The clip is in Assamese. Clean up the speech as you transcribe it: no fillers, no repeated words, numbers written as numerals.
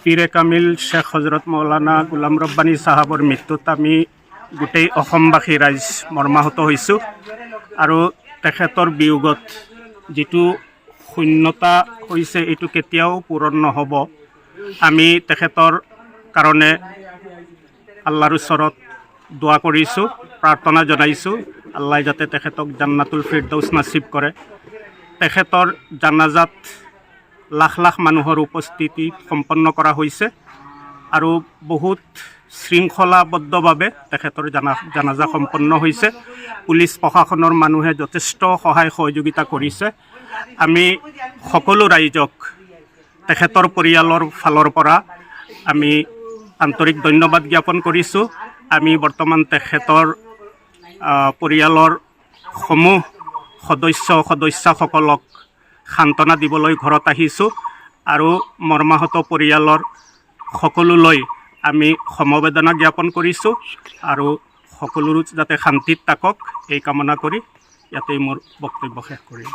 পীৰে কামিল শেখ হজৰত মৌলানা গোলাম ৰব্বানী সাহাবৰ মৃত্যুত আমি গোটেই অসমবাসী ৰাইজ মৰ্মাহত হৈছোঁ আৰু তেখেতৰ বিয়োগত যিটো শূন্যতা হৈছে এইটো কেতিয়াও পূৰণ নহ'ব। আমি তেখেতৰ কাৰণে আল্লাহৰ ওচৰত দোৱা কৰিছোঁ, প্ৰাৰ্থনা জনাইছোঁ আল্লাহ যাতে তেখেতক জান্নাতুল ফিৰদৌছ নসিব কৰে। তেখেতৰ জানাজাত লাখ লাখ মানুহৰ উপস্থিতিত সম্পন্ন কৰা হৈছে আৰু বহুত শৃংখলাবদ্ধভাৱে তেখেতৰ জানাজা সম্পন্ন হৈছে। পুলিচ প্ৰশাসনৰ মানুহে যথেষ্ট সহায় সহযোগিতা কৰিছে। আমি সকলো ৰাইজক তেখেতৰ পৰিয়ালৰ ফালৰ পৰা আমি আন্তৰিক ধন্যবাদ জ্ঞাপন কৰিছোঁ। আমি বৰ্তমান তেখেতৰ পৰিয়ালৰ সমূহ সদস্যসকলক সান্তনা দিবলৈ ঘৰত আহিছোঁ আৰু মৰ্মাহত পৰিয়ালৰ সকলোলৈ আমি সমবেদনা জ্ঞাপন কৰিছোঁ আৰু সকলো যাতে শান্তিত থাকক এই কামনা কৰি ইয়াতেই মোৰ বক্তব্য শেষ কৰিম।